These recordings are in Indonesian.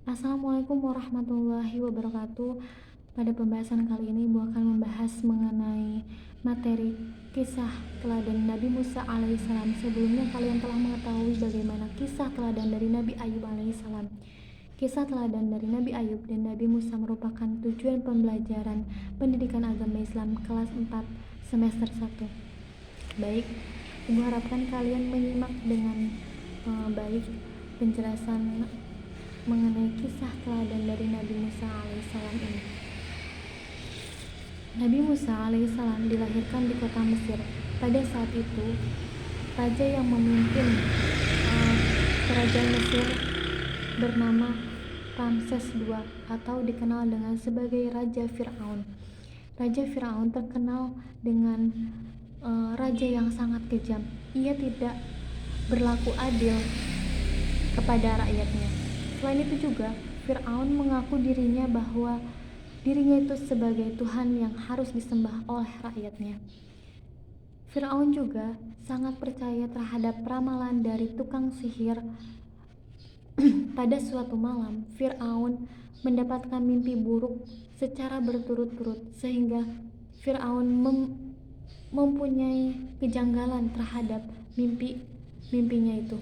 Assalamualaikum warahmatullahi wabarakatuh. Pada pembahasan kali ini Ibu akan membahas mengenai materi kisah teladan Nabi Musa alaihissalam. Sebelumnya kalian telah mengetahui bagaimana kisah teladan dari Nabi Ayub alaihissalam. Kisah teladan dari Nabi Ayub dan Nabi Musa merupakan tujuan pembelajaran pendidikan agama Islam kelas 4 semester 1. Baik, Ibu harapkan kalian menyimak dengan baik penjelasan mengenai kisah teladan dari Nabi Musa alaihissalam ini. Nabi Musa alaihissalam dilahirkan di kota Mesir. Pada saat itu, raja yang memimpin kerajaan Mesir bernama Ramses II atau dikenal dengan sebagai Raja Fir'aun. Raja Fir'aun terkenal dengan raja yang sangat kejam. Ia tidak berlaku adil kepada rakyatnya. Selain itu juga, Fir'aun mengaku dirinya bahwa dirinya itu sebagai Tuhan yang harus disembah oleh rakyatnya. Fir'aun juga sangat percaya terhadap ramalan dari tukang sihir. Pada suatu malam, Fir'aun mendapatkan mimpi buruk secara berturut-turut sehingga Fir'aun mempunyai kejanggalan terhadap mimpinya itu.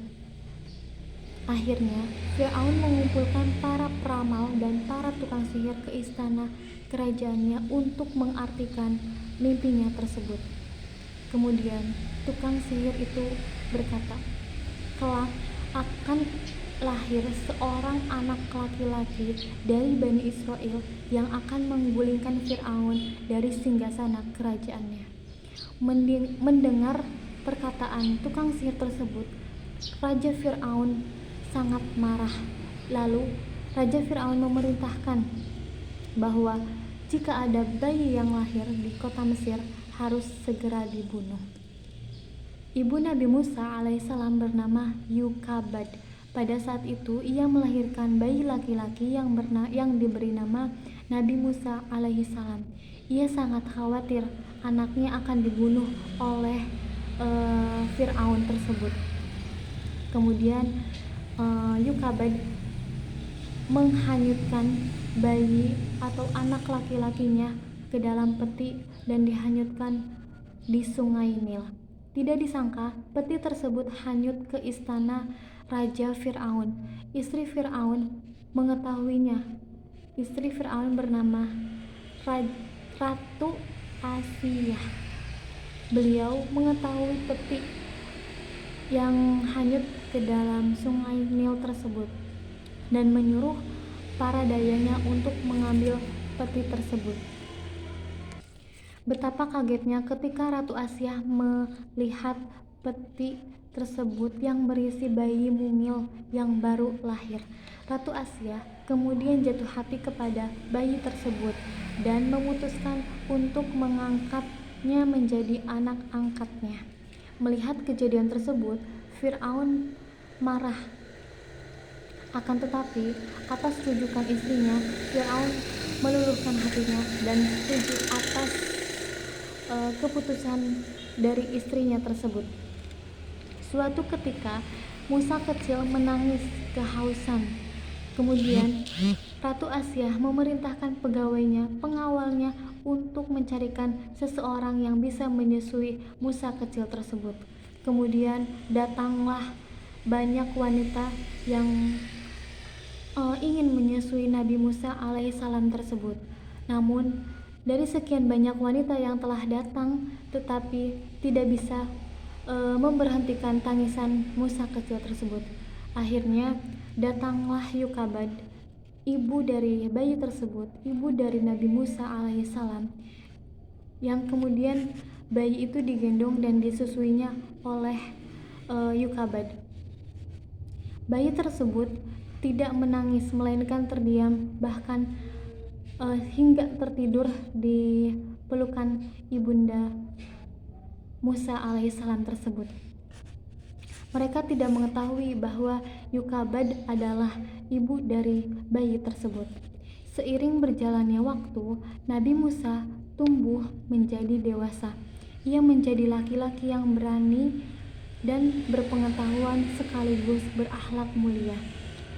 Akhirnya, Fir'aun mengumpulkan para peramal dan para tukang sihir ke istana kerajaannya untuk mengartikan mimpinya tersebut. Kemudian, tukang sihir itu berkata, "Kelak akan lahir seorang anak laki-laki dari Bani Israel yang akan menggulingkan Fir'aun dari singgasana kerajaannya." Mendengar perkataan tukang sihir tersebut, Raja Fir'aun sangat marah. Lalu Raja Fir'aun memerintahkan bahwa jika ada bayi yang lahir di kota Mesir harus segera dibunuh. Ibu Nabi Musa alaihissalam bernama Yukabad. Pada saat itu ia melahirkan bayi laki-laki yang diberi nama Nabi Musa alaihissalam. Ia sangat khawatir anaknya akan dibunuh oleh Fir'aun tersebut. Kemudian Yukabad menghanyutkan bayi atau anak laki-lakinya ke dalam peti dan dihanyutkan di sungai Nil. Tidak disangka peti tersebut hanyut ke istana Raja Fir'aun. Istri Fir'aun mengetahuinya. Istri Fir'aun bernama Ratu Asiyah. Beliau mengetahui peti yang hanyut ke dalam sungai Nil tersebut dan menyuruh para dayanya untuk mengambil peti tersebut. Betapa kagetnya ketika Ratu Asiyah melihat peti tersebut yang berisi bayi mungil yang baru lahir. Ratu Asiyah kemudian jatuh hati kepada bayi tersebut dan memutuskan untuk mengangkatnya menjadi anak angkatnya. Melihat kejadian tersebut, Fir'aun marah. Akan tetapi, atas rujukan istrinya, Fir'aun meluluhkan hatinya dan setuju atas keputusan dari istrinya tersebut. Suatu ketika, Musa kecil menangis kehausan. Kemudian, Ratu Asiyah memerintahkan pengawalnya untuk mencarikan seseorang yang bisa menyusui Musa kecil tersebut. Kemudian datanglah banyak wanita yang ingin menyusui Nabi Musa alaihissalam tersebut. Namun dari sekian banyak wanita yang telah datang, tetapi tidak bisa memberhentikan tangisan Musa kecil tersebut. Akhirnya datanglah Yukabad, ibu dari bayi tersebut, ibu dari Nabi Musa alaihissalam, yang kemudian bayi itu digendong dan disusuinya oleh Yukabad. Bayi tersebut tidak menangis melainkan terdiam, bahkan hingga tertidur di pelukan ibunda Musa alaihissalam tersebut. Mereka tidak mengetahui bahwa Yukabad adalah ibu dari bayi tersebut. Seiring berjalannya waktu, Nabi Musa tumbuh menjadi dewasa. Ia menjadi laki-laki yang berani dan berpengetahuan sekaligus berakhlak mulia.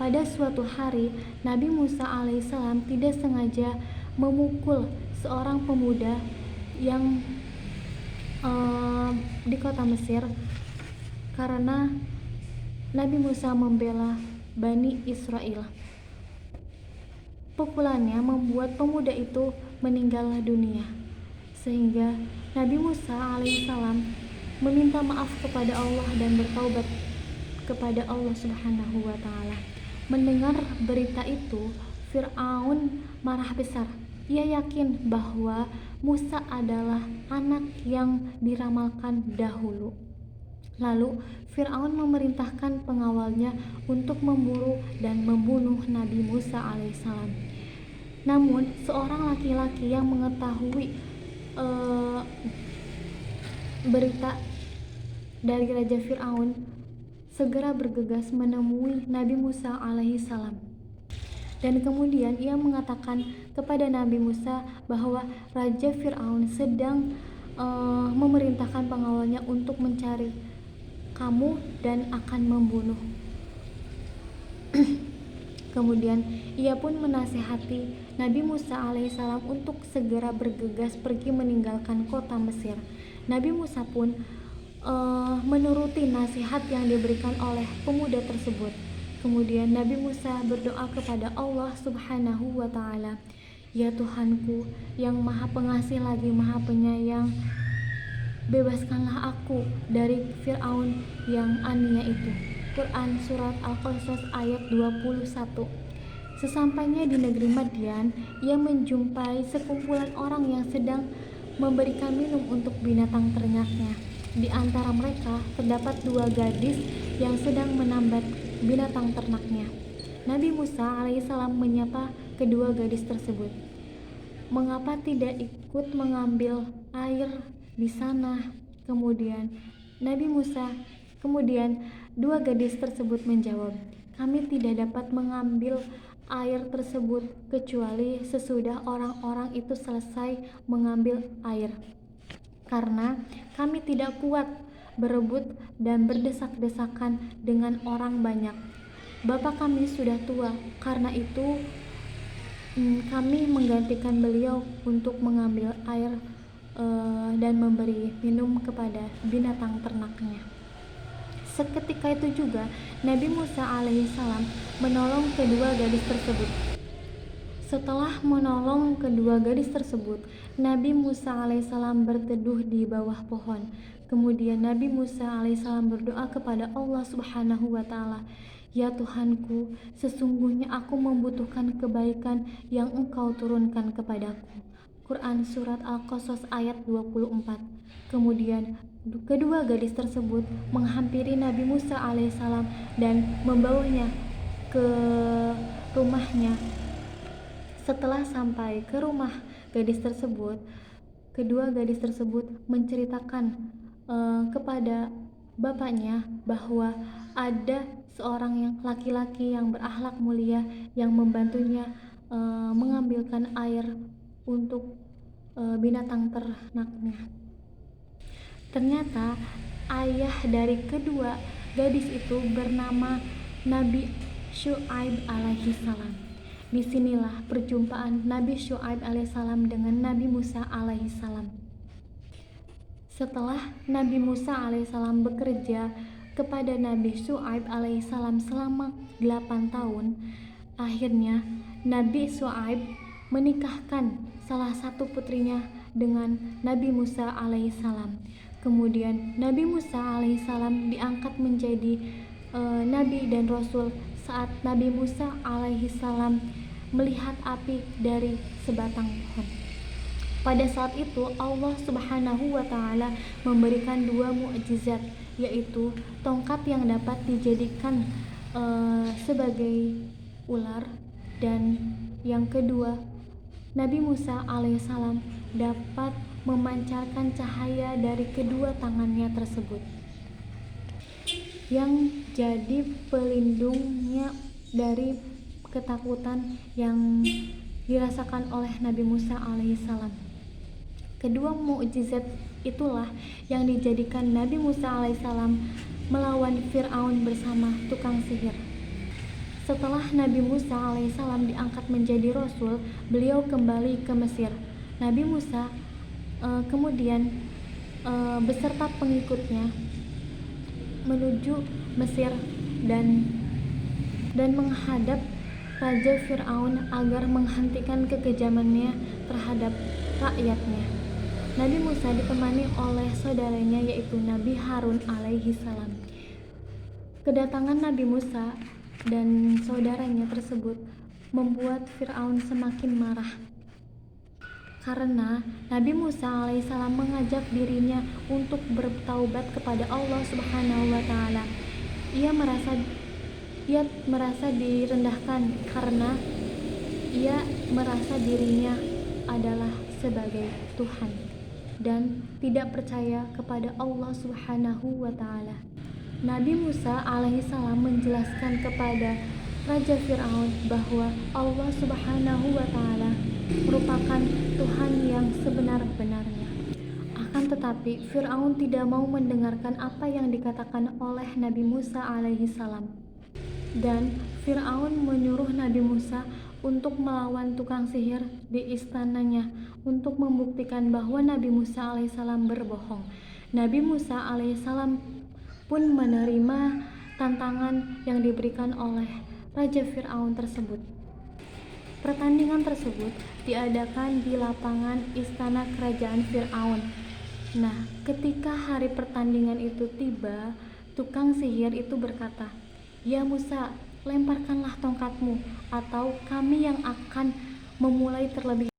Pada suatu hari, Nabi Musa alaihissalam tidak sengaja memukul seorang pemuda yang di kota Mesir karena Nabi Musa membela Bani Israel. Pukulannya membuat pemuda itu meninggal dunia, sehingga Nabi Musa alaihissalam meminta maaf kepada Allah dan bertaubat kepada Allah Subhanahu wa Ta'ala. Mendengar berita itu, Fir'aun marah besar. Ia yakin bahwa Musa adalah anak yang diramalkan dahulu. Lalu Fir'aun memerintahkan pengawalnya untuk memburu dan membunuh Nabi Musa alaihissalam. Namun seorang laki-laki yang mengetahui berita dari Raja Fir'aun segera bergegas menemui Nabi Musa alaihissalam. Dan kemudian ia mengatakan kepada Nabi Musa bahwa Raja Fir'aun sedang memerintahkan pengawalnya untuk mencari kamu dan akan membunuh. Kemudian ia pun menasihati Nabi Musa alaihissalam untuk segera bergegas pergi meninggalkan kota Mesir. Nabi Musa pun menuruti nasihat yang diberikan oleh pemuda tersebut. Kemudian Nabi Musa berdoa kepada Allah Subhanahu wa Ta'ala, "Ya Tuhanku yang Maha Pengasih lagi Maha Penyayang, bebaskanlah aku dari Fir'aun yang ania itu." Quran Surat Al-Qasas ayat 21. Sesampainya di negeri Madian, ia menjumpai sekumpulan orang yang sedang memberikan minum untuk binatang ternaknya. Di antara mereka terdapat 2 gadis yang sedang menambat binatang ternaknya. Nabi Musa alaihissalam menyapa kedua gadis tersebut. "Mengapa tidak ikut mengambil air di sana?" Kemudian 2 gadis tersebut menjawab, "Kami tidak dapat mengambil air tersebut kecuali sesudah orang-orang itu selesai mengambil air, karena kami tidak kuat berebut dan berdesak-desakan dengan orang banyak. Bapak kami sudah tua, karena itu kami menggantikan beliau untuk mengambil air dan memberi minum kepada binatang ternaknya." Seketika itu juga Nabi Musa alaihissalam menolong kedua gadis tersebut. Setelah menolong kedua gadis tersebut, Nabi Musa alaihissalam berteduh di bawah pohon. Kemudian Nabi Musa alaihissalam berdoa kepada Allah Subhanahu wa Ta'ala, "Ya Tuhanku, sesungguhnya aku membutuhkan kebaikan yang Engkau turunkan kepadaku." Quran Surat Al-Qasas ayat 24. Kemudian kedua gadis tersebut menghampiri Nabi Musa alaihissalam dan membawanya ke rumahnya. Setelah sampai ke rumah gadis tersebut, kedua gadis tersebut menceritakan kepada bapaknya bahwa ada seorang yang laki-laki yang berakhlak mulia yang membantunya mengambilkan air untuk binatang ternaknya. Ternyata ayah dari kedua gadis itu bernama Nabi Syu'aib alaihissalam. Disinilah perjumpaan Nabi Syu'aib alaihissalam dengan Nabi Musa alaihissalam. Setelah Nabi Musa alaihissalam bekerja kepada Nabi Syu'aib alaihissalam selama 8 tahun, akhirnya Nabi Syu'aib menikahkan salah satu putrinya dengan Nabi Musa alaihissalam. Kemudian Nabi Musa alaihissalam diangkat menjadi Nabi dan Rasul saat Nabi Musa alaihissalam melihat api dari sebatang pohon. Pada saat itu Allah Subhanahu wa Ta'ala memberikan 2 mukjizat, yaitu tongkat yang dapat dijadikan sebagai ular, dan yang kedua, Nabi Musa alaihissalam dapat memancarkan cahaya dari kedua tangannya tersebut yang jadi pelindungnya dari ketakutan yang dirasakan oleh Nabi Musa alaihissalam. Kedua mukjizat itulah yang dijadikan Nabi Musa alaihissalam melawan Fir'aun bersama tukang sihir. Setelah Nabi Musa alaihissalam diangkat menjadi rasul, beliau kembali ke Mesir. Nabi Musa kemudian beserta pengikutnya menuju Mesir dan menghadap Raja Fir'aun agar menghentikan kekejamannya terhadap rakyatnya. Nabi Musa ditemani oleh saudaranya yaitu Nabi Harun alaihi salam. Kedatangan Nabi Musa dan saudaranya tersebut membuat Fir'aun semakin marah karena Nabi Musa alaihissalam mengajak dirinya untuk bertaubat kepada Allah Subhanahu wa taala. Ia merasa direndahkan karena ia merasa dirinya adalah sebagai Tuhan dan tidak percaya kepada Allah Subhanahu wa taala. Nabi Musa alaihissalam menjelaskan kepada Raja Fir'aun bahwa Allah Subhanahu wa taala merupakan Tuhan yang sebenar-benarnya. Akan tetapi Fir'aun tidak mau mendengarkan apa yang dikatakan oleh Nabi Musa alaihissalam. Dan Fir'aun menyuruh Nabi Musa untuk melawan tukang sihir di istananya untuk membuktikan bahwa Nabi Musa alaihissalam berbohong. Nabi Musa alaihissalam pun menerima tantangan yang diberikan oleh Raja Fir'aun tersebut. Pertandingan tersebut diadakan di lapangan istana kerajaan Fir'aun. Nah, ketika hari pertandingan itu tiba, tukang sihir itu berkata, "Ya Musa, lemparkanlah tongkatmu, atau kami yang akan memulai terlebih